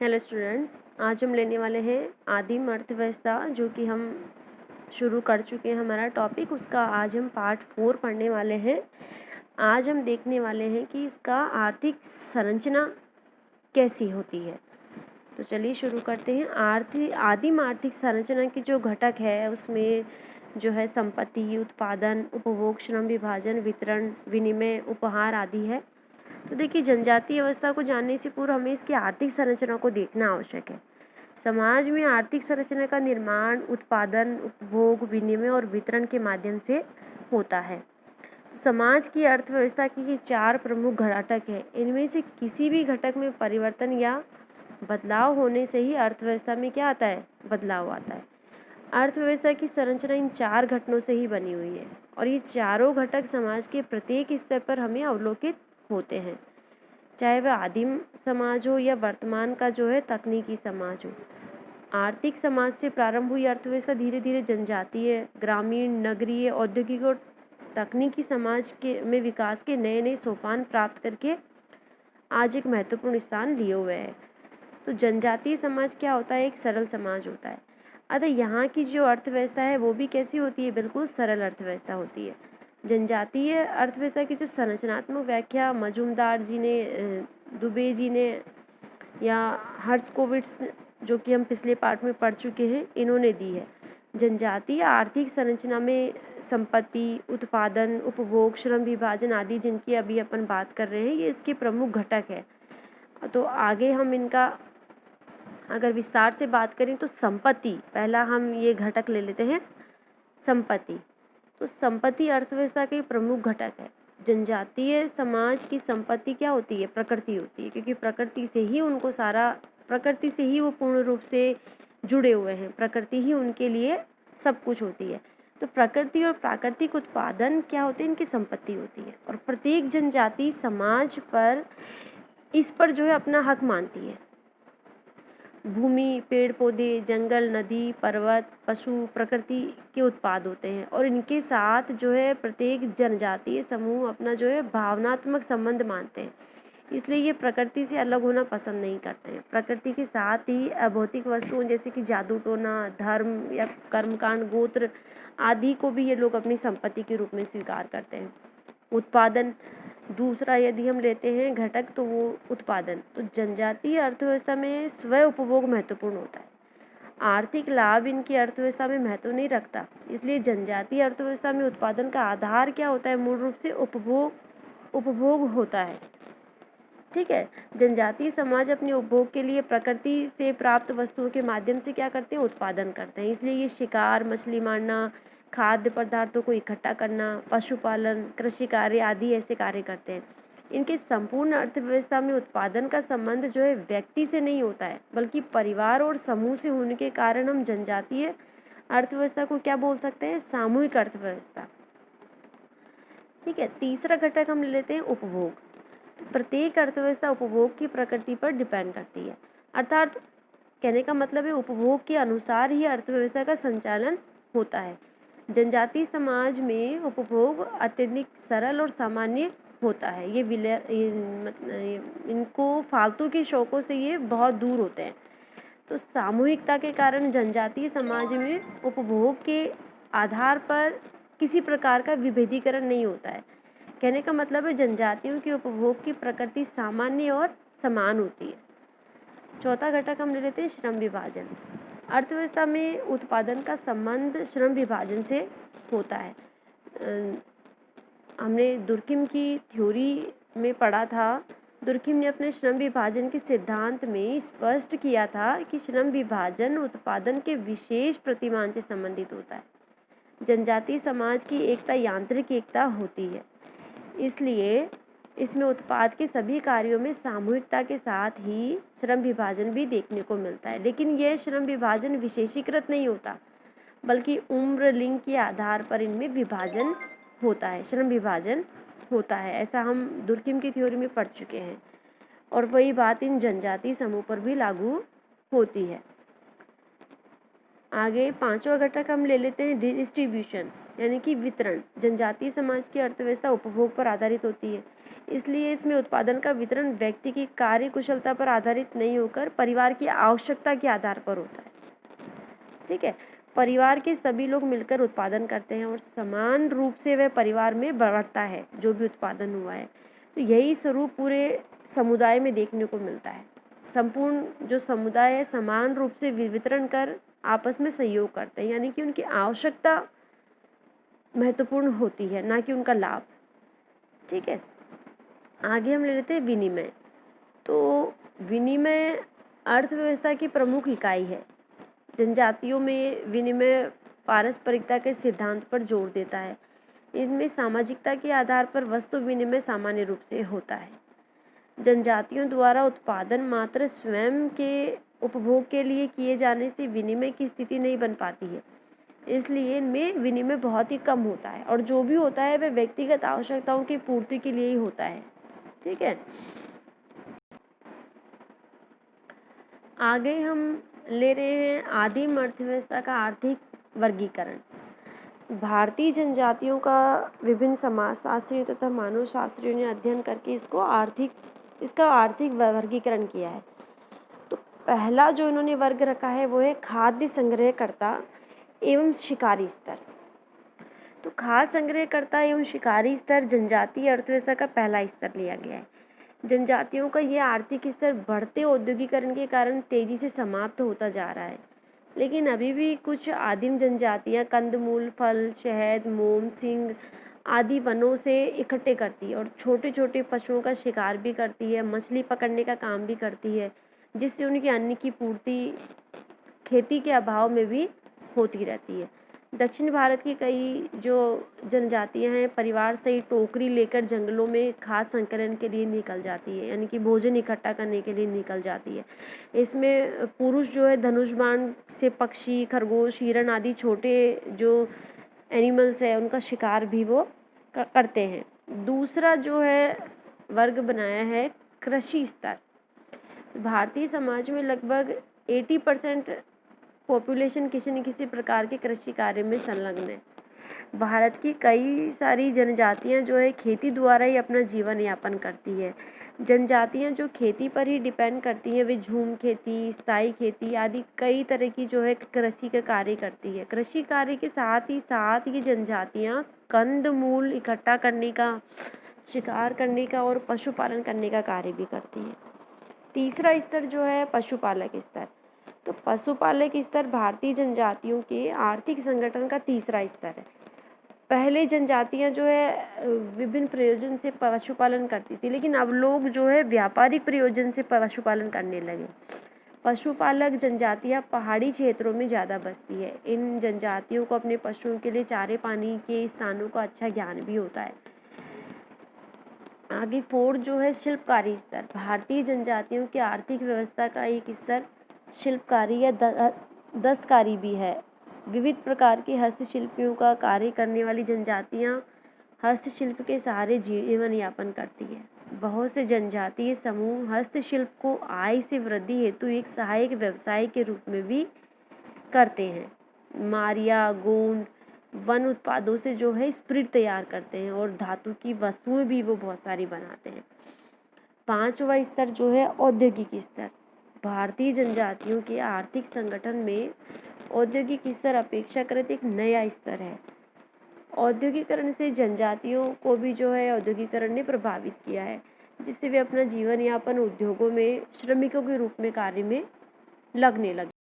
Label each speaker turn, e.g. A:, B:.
A: Hello students, आज हम लेने वाले हैं आदिम अर्थव्यवस्था, जो कि हम शुरू कर चुके हैं हमारा टॉपिक। उसका आज हम पार्ट 4 पढ़ने वाले हैं। आज हम देखने वाले हैं कि इसका आर्थिक संरचना कैसी होती है। तो चलिए शुरू करते हैं। आदिम आर्थिक संरचना की जो घटक है उसमें जो है संपत्ति, उत्पादन, उपभोग, श्रम विभाजन, वितरण, विनिमय, उपहार आदि है। तो देखिए, जनजातीय अवस्था को जानने से पूर्व हमें इसकी आर्थिक संरचना को देखना आवश्यक है। समाज में आर्थिक संरचना का निर्माण उत्पादन, उपभोग, विनिमय और वितरण के माध्यम से होता है। तो समाज की अर्थव्यवस्था की 4 प्रमुख घटक हैं। इनमें से किसी भी घटक में परिवर्तन या बदलाव होने से ही अर्थव्यवस्था में क्या आता है? बदलाव आता है। अर्थव्यवस्था की संरचना इन 4 घटकों से ही बनी हुई है और ये चारों घटक समाज के प्रत्येक स्तर पर हमें अवलोकित होते हैं, चाहे वह आदिम समाज हो या वर्तमान का जो है तकनीकी समाज हो। आर्थिक समाज से प्रारंभ हुई अर्थव्यवस्था धीरे धीरे जनजातीय, ग्रामीण, नगरीय, औद्योगिक और तकनीकी समाज के में विकास के नए नए सोपान प्राप्त करके आज एक महत्वपूर्ण स्थान लिए हुए है। तो जनजातीय समाज क्या होता है? एक सरल समाज होता है। अतः यहाँ की जो अर्थव्यवस्था है वो भी कैसी होती है? बिल्कुल सरल अर्थव्यवस्था होती है। जनजातीय अर्थव्यवस्था की जो संरचनात्मक व्याख्या मजूमदार जी ने, दुबे जी ने या हर्ट्ज़कोविट्ज़, जो कि हम पिछले पार्ट में पढ़ चुके हैं, इन्होंने दी है। जनजातीय आर्थिक संरचना में संपत्ति, उत्पादन, उपभोग, श्रम विभाजन आदि, जिनकी अभी अपन बात कर रहे हैं, ये इसके प्रमुख घटक है। तो आगे हम इनका अगर विस्तार से बात करें तो संपत्ति, पहला हम ये घटक ले लेते हैं, संपत्ति। तो संपत्ति अर्थव्यवस्था के प्रमुख घटक है। जनजातीय समाज की संपत्ति क्या होती है? प्रकृति होती है, क्योंकि प्रकृति से ही वो पूर्ण रूप से जुड़े हुए हैं। प्रकृति ही उनके लिए सब कुछ होती है। तो प्रकृति और प्राकृतिक उत्पादन क्या होते हैं? इनकी संपत्ति होती है और प्रत्येक जनजाति समाज पर इस पर जो है अपना हक मानती है। भूमि, पेड़ पौधे, जंगल, नदी, पर्वत, पशु प्रकृति के उत्पाद होते हैं और इनके साथ जो है प्रत्येक जनजातीय समूह अपना जो है भावनात्मक संबंध मानते हैं। इसलिए ये प्रकृति से अलग होना पसंद नहीं करते हैं। प्रकृति के साथ ही अभौतिक वस्तुओं जैसे कि जादू टोना, धर्म या कर्मकांड, गोत्र आदि को भी ये लोग अपनी संपत्ति के रूप में स्वीकार करते हैं। उत्पादन दूसरा यदि हम लेते हैं घटक, तो वो उत्पादन। तो जनजातीय अर्थव्यवस्था में स्व उपभोग महत्वपूर्ण होता है। आर्थिक लाभ इनकी अर्थव्यवस्था में महत्व नहीं रखता। इसलिए जनजातीय अर्थव्यवस्था में उत्पादन का आधार क्या होता है? मूल रूप से उपभोग होता है। ठीक है। जनजातीय समाज अपने उपभोग के लिए प्रकृति से प्राप्त वस्तुओं के माध्यम से क्या करते हैं? उत्पादन करते हैं। इसलिए ये शिकार, मछली मारना, खाद्य पदार्थों को इकट्ठा करना, पशुपालन, कृषि कार्य आदि ऐसे कार्य करते हैं। इनके संपूर्ण अर्थव्यवस्था में उत्पादन का संबंध जो है व्यक्ति से नहीं होता है, बल्कि परिवार और समूह से होने के कारण हम जनजातीय अर्थव्यवस्था को क्या बोल सकते हैं? सामूहिक अर्थव्यवस्था। ठीक है। तीसरा घटक हम ले लेते हैं उपभोग। तो प्रत्येक अर्थव्यवस्था उपभोग की प्रकृति पर डिपेंड करती है। अर्थात कहने का मतलब है उपभोग के अनुसार ही अर्थव्यवस्था का संचालन होता है। जनजातीय समाज में उपभोग अत्यधिक सरल और सामान्य होता है। इनको फालतू के शौकों से ये बहुत दूर होते हैं। तो सामूहिकता के कारण जनजातीय समाज में उपभोग के आधार पर किसी प्रकार का विभेदीकरण नहीं होता है। कहने का मतलब है जनजातियों के उपभोग की प्रकृति सामान्य और समान होती है। चौथा घटक हम ले लेते हैं श्रम विभाजन। अर्थव्यवस्था में उत्पादन का संबंध श्रम विभाजन से होता है। हमने दुर्किम की थ्योरी में पढ़ा था। दुर्किम ने अपने श्रम विभाजन के सिद्धांत में स्पष्ट किया था कि श्रम विभाजन उत्पादन के विशेष प्रतिमान से संबंधित होता है। जनजातीय समाज की एकता यांत्रिक एकता होती है, इसलिए इसमें उत्पाद के सभी कार्यों में सामूहिकता के साथ ही श्रम विभाजन भी देखने को मिलता है। लेकिन यह श्रम विभाजन विशेषीकृत नहीं होता, बल्कि उम्र, लिंग के आधार पर इनमें विभाजन होता है, श्रम विभाजन होता है। ऐसा हम दुर्किम की थ्योरी में पढ़ चुके हैं और वही बात इन जनजातीय समूह पर भी लागू होती है। आगे पांचवा घटक हम ले लेते हैं डिस्ट्रीब्यूशन, यानी कि वितरण। जनजातीय समाज की अर्थव्यवस्था उपभोग पर आधारित होती है। इसलिए इसमें उत्पादन का वितरण व्यक्ति की कार्य कुशलता पर आधारित नहीं होकर परिवार की आवश्यकता के आधार पर होता है। ठीक है, परिवार के सभी लोग मिलकर उत्पादन करते हैं और समान रूप से वह परिवार में बढ़ता है जो भी उत्पादन हुआ है। तो यही स्वरूप पूरे समुदाय में देखने को मिलता है। संपूर्ण जो समुदाय है समान रूप से वितरण कर आपस में सहयोग करते हैं, यानी कि उनकी आवश्यकता महत्वपूर्ण होती है, ना कि उनका लाभ। ठीक है, आगे हम ले लेते हैं विनिमय। तो विनिमय अर्थव्यवस्था की प्रमुख इकाई है। जनजातियों में विनिमय पारस्परिकता के सिद्धांत पर जोर देता है। इनमें सामाजिकता के आधार पर वस्तु विनिमय सामान्य रूप से होता है। जनजातियों द्वारा उत्पादन मात्र स्वयं के उपभोग के लिए किए जाने से विनिमय की स्थिति नहीं बन पाती है, इसलिए इनमें विनिमय बहुत ही कम होता है और जो भी होता है वह व्यक्तिगत आवश्यकताओं की पूर्ति के लिए ही होता है। ठीक है, आगे हम ले रहे हैं आदिम अर्थव्यवस्था का आर्थिक वर्गीकरण। भारतीय जनजातियों का विभिन्न समाजशास्त्रियों तथा मानव शास्त्रियों ने अध्ययन करके इसका आर्थिक वर्गीकरण किया है। तो पहला जो इन्होंने वर्ग रखा है वो है खाद्य संग्रहकर्ता एवं शिकारी स्तर। तो खाद्य संग्रहकर्ता एवं शिकारी स्तर जनजातीय अर्थव्यवस्था का पहला स्तर लिया गया है। जनजातियों का यह आर्थिक स्तर बढ़ते औद्योगिकरण के कारण तेजी से समाप्त होता जा रहा है, लेकिन अभी भी कुछ आदिम जनजातियां कंदमूल, फल, शहद, मोम, सींग आदि वनों से इकट्ठे करती है और छोटे छोटे पशुओं का शिकार भी करती है, मछली पकड़ने का काम भी करती है, जिससे उनकी अन्न की पूर्ति खेती के अभाव में भी होती रहती है। दक्षिण भारत की कई जो जनजातियां हैं परिवार से ही टोकरी लेकर जंगलों में खाद्य संकलन के लिए निकल जाती है, यानी कि भोजन इकट्ठा करने के लिए निकल जाती है। इसमें पुरुष जो है धनुष बाण से पक्षी, खरगोश, हिरण आदि छोटे जो एनिमल्स है उनका शिकार भी वो करते हैं। दूसरा जो है वर्ग बनाया है कृषि स्तर। भारतीय समाज में लगभग 80% पॉपुलेशन किसी न किसी प्रकार के कृषि कार्य में संलग्न है। भारत की कई सारी जनजातियां जो है खेती द्वारा ही अपना जीवन यापन करती है। जनजातियां जो खेती पर ही डिपेंड करती हैं वे झूम खेती, स्थायी खेती आदि कई तरह की जो है कृषि का कार्य करती है। कृषि कार्य के साथ ही जनजातियां कंद मूल इकट्ठा करने का, शिकार करने का और पशुपालन करने का कार्य भी करती है। तीसरा स्तर जो है पशुपालक स्तर। तो पशुपालक स्तर भारतीय जनजातियों के आर्थिक संगठन का तीसरा स्तर है। पहले जनजातियां जो है विभिन्न प्रयोजन से पशुपालन करती थी, लेकिन अब लोग जो है व्यापारिक प्रयोजन से पशुपालन करने लगे। पशुपालक जनजातियां पहाड़ी क्षेत्रों में ज़्यादा बसती है। इन जनजातियों को अपने पशुओं के लिए चारे पानी के स्थानों का अच्छा ज्ञान भी होता है। आगे फोर्थ जो है शिल्पकारी स्तर। भारतीय जनजातियों की आर्थिक व्यवस्था का एक स्तर शिल्पकारी या दस्तकारी भी है। विविध प्रकार के हस्तशिल्पियों का कार्य करने वाली जनजातियां हस्तशिल्प के सहारे जीवन यापन करती है। बहुत से जनजातीय समूह हस्तशिल्प को आय से वृद्धि हेतु एक सहायक व्यवसाय के रूप में भी करते हैं। मारिया, गोंड वन उत्पादों से जो है स्प्रिट तैयार करते हैं और धातु की वस्तुएं भी वो बहुत सारी बनाते हैं। पांचवा स्तर जो है औद्योगिक स्तर। भारतीय जनजातियों के आर्थिक संगठन में औद्योगिक स्तर अपेक्षाकृत एक नया स्तर है। औद्योगिकरण से जनजातियों को भी जो है औद्योगिकरण ने प्रभावित किया है, जिससे वे अपना जीवन यापन उद्योगों में श्रमिकों के रूप में कार्य में लगने लगे।